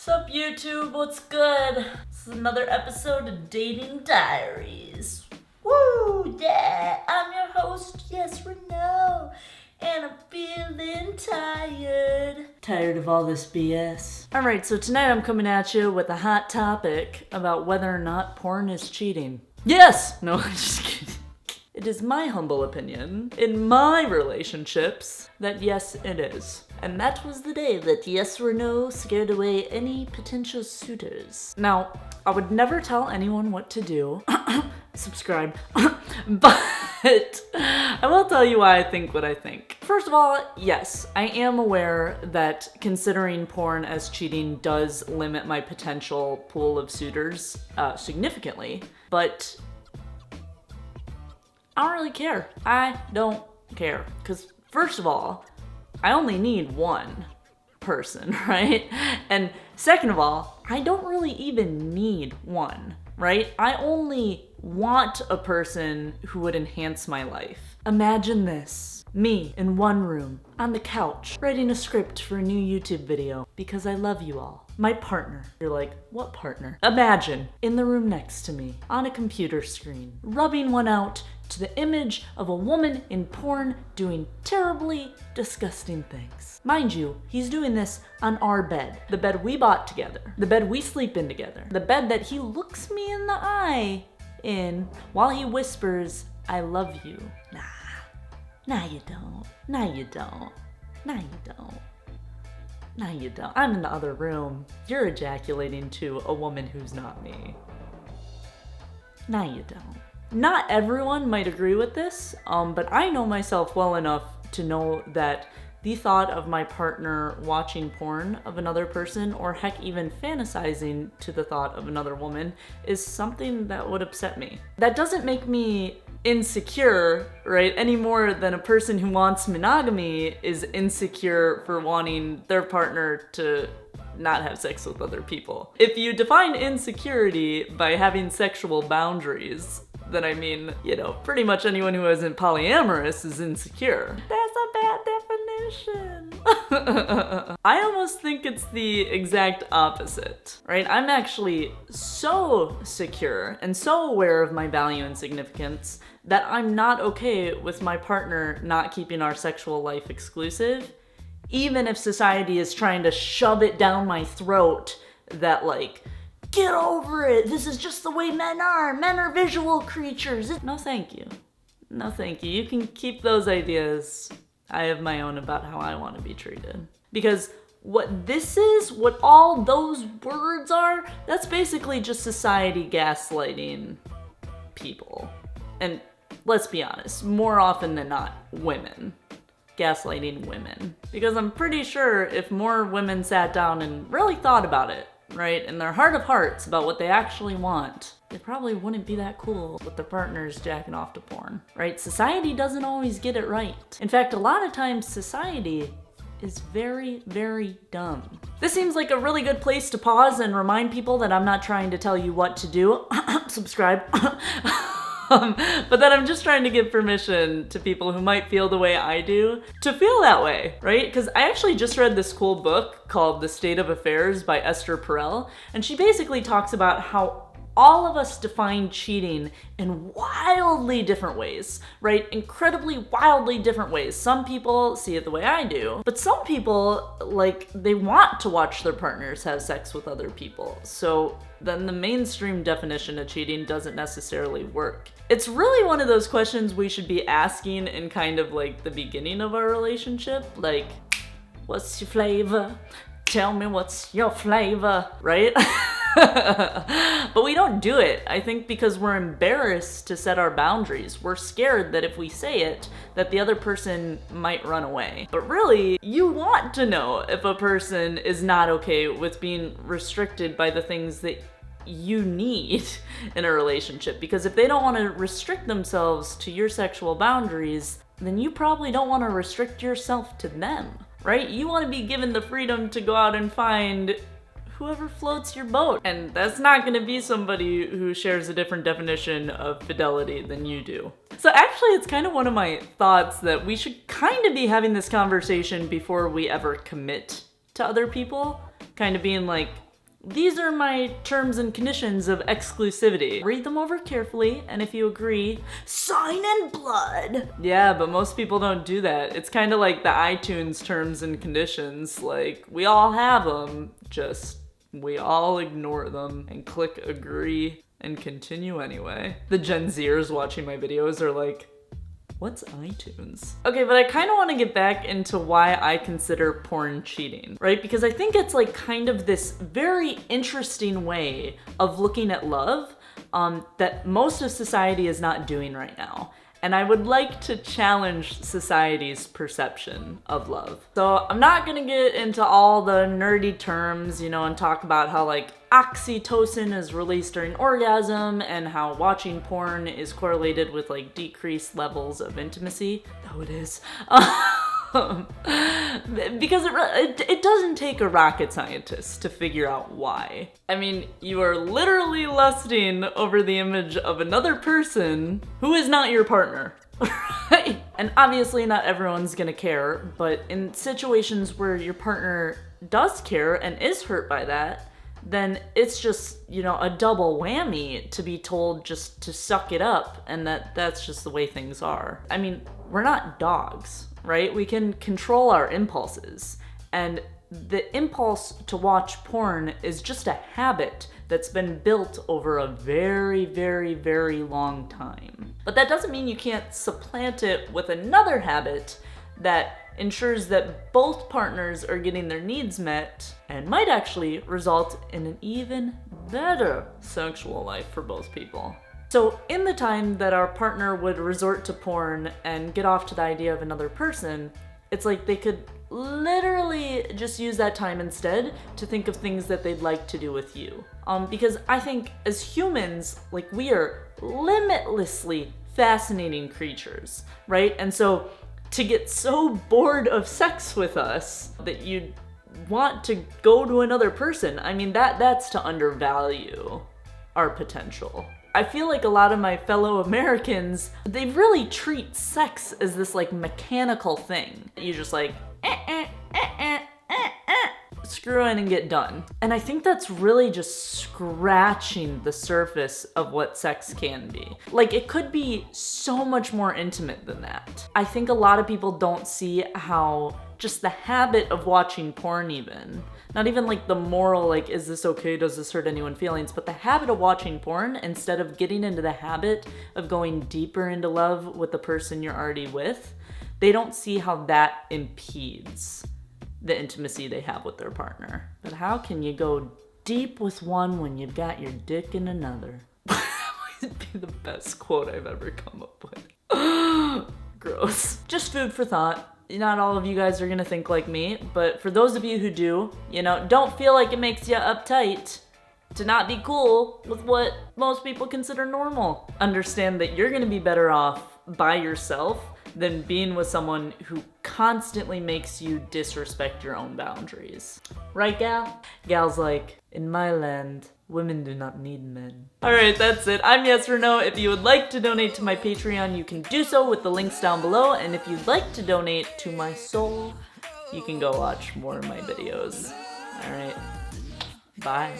Sup YouTube, what's good? This is another episode of Dating Diaries. Woo, yeah, I'm your host, yes or no, and I'm feeling tired. Tired of all this BS. Alright, so tonight I'm coming at you with a hot topic about whether or not porn is cheating. Yes! No, I'm just kidding. It is my humble opinion, in my relationships, that yes, it is. And that was the day that yes or no scared away any potential suitors. Now, I would never tell anyone what to do. Subscribe. But I will tell you why I think what I think. First of all, yes, I am aware that considering porn as cheating does limit my potential pool of suitors significantly, but I don't really care. I don't care. Because first of all, I only need one person, right? And second of all, I don't really even need one, right? I only want a person who would enhance my life. Imagine this. Me in one room, on the couch, writing a script for a new YouTube video because I love you all. My partner. You're like, what partner? Imagine, in the room next to me, on a computer screen, rubbing one out to the image of a woman in porn doing terribly disgusting things. Mind you, he's doing this on our bed. The bed we bought together. The bed we sleep in together. The bed that he looks me in the eye in while he whispers, I love you. Nah, you don't. Nah, you don't. Nah, you don't. Nah, you don't. I'm in the other room. You're ejaculating to a woman who's not me. Nah, you don't. Not everyone might agree with this, but I know myself well enough to know that the thought of my partner watching porn of another person, or heck even fantasizing to the thought of another woman, is something that would upset me. That doesn't make me insecure, right, any more than a person who wants monogamy is insecure for wanting their partner to not have sex with other people. If you define insecurity by having sexual boundaries, then I mean, pretty much anyone who isn't polyamorous is insecure. That's a bad definition. I almost think it's the exact opposite, right? I'm actually so secure and so aware of my value and significance that I'm not okay with my partner not keeping our sexual life exclusive, even if society is trying to shove it down my throat that get over it. This is just the way men are. Men are visual creatures. No, thank you. No, thank you. You can keep those ideas. I have my own about how I want to be treated. Because what this is, what all those words are, that's basically just society gaslighting people. And let's be honest, more often than not, women. Gaslighting women. Because I'm pretty sure if more women sat down and really thought about it, right, in their heart of hearts about what they actually want, they probably wouldn't be that cool with their partners jacking off to porn, right? Society doesn't always get it right. In fact, a lot of times society is very, very dumb. This seems like a really good place to pause and remind people that I'm not trying to tell you what to do. Subscribe. But that I'm just trying to give permission to people who might feel the way I do to feel that way, right? Because I actually just read this cool book called The State of Affairs by Esther Perel, and she basically talks about how all of us define cheating in wildly different ways, right? Incredibly wildly different ways. Some people see it the way I do, but some people, they want to watch their partners have sex with other people. So then the mainstream definition of cheating doesn't necessarily work. It's really one of those questions we should be asking in kind of the beginning of our relationship. What's your flavor? Tell me what's your flavor, right? But we don't do it, I think, because we're embarrassed to set our boundaries. We're scared that if we say it, that the other person might run away. But really, you want to know if a person is not okay with being restricted by the things that you need in a relationship. Because if they don't want to restrict themselves to your sexual boundaries, then you probably don't want to restrict yourself to them, right? You want to be given the freedom to go out and find whoever floats your boat. And that's not gonna be somebody who shares a different definition of fidelity than you do. So actually, it's kind of one of my thoughts that we should kind of be having this conversation before we ever commit to other people. Kind of being these are my terms and conditions of exclusivity. Read them over carefully, and if you agree, sign in blood. Yeah, but most people don't do that. It's kind of like the iTunes terms and conditions. Like, we all have them, just we all ignore them and click agree and continue anyway. The Gen Zers watching my videos are like, what's iTunes? Okay, but I kind of want to get back into why I consider porn cheating, right? Because I think it's like kind of this very interesting way of looking at love that most of society is not doing right now. And I would like to challenge society's perception of love. So I'm not gonna get into all the nerdy terms, you know, and talk about how like oxytocin is released during orgasm and how watching porn is correlated with like decreased levels of intimacy. Though it is. Because it doesn't take a rocket scientist to figure out why. I mean, you are literally lusting over the image of another person who is not your partner. Right? And obviously not everyone's gonna care, but in situations where your partner does care and is hurt by that, then it's just, you know, a double whammy to be told just to suck it up and that's just the way things are. I mean, we're not dogs, right? We can control our impulses, and the impulse to watch porn is just a habit that's been built over a very, very, very long time. But that doesn't mean you can't supplant it with another habit that ensures that both partners are getting their needs met and might actually result in an even better sexual life for both people. So in the time that our partner would resort to porn and get off to the idea of another person, it's like they could literally just use that time instead to think of things that they'd like to do with you. Because I think as humans, like, we are limitlessly fascinating creatures, right? And so to get so bored of sex with us that you'd want to go to another person, I mean, that's to undervalue our potential. I feel like a lot of my fellow Americans, they really treat sex as this like mechanical thing. You just like, screw in and get done. And I think that's really just scratching the surface of what sex can be. Like, it could be so much more intimate than that. I think a lot of people don't see how just the habit of watching porn even, not even like the moral, like, is this okay, does this hurt anyone's feelings, but the habit of watching porn, instead of getting into the habit of going deeper into love with the person you're already with, they don't see how that impedes the intimacy they have with their partner. But how can you go deep with one when you've got your dick in another? That might be the best quote I've ever come up with. Gross. Just food for thought. Not all of you guys are gonna think like me, but for those of you who do, you know, don't feel like it makes you uptight to not be cool with what most people consider normal. Understand that you're gonna be better off by yourself than being with someone who constantly makes you disrespect your own boundaries. Right, gal? Gal's like, in my land, women do not need men. Alright, that's it. I'm Yes or No. If you would like to donate to my Patreon, you can do so with the links down below. And if you'd like to donate to my soul, you can go watch more of my videos. Alright, bye.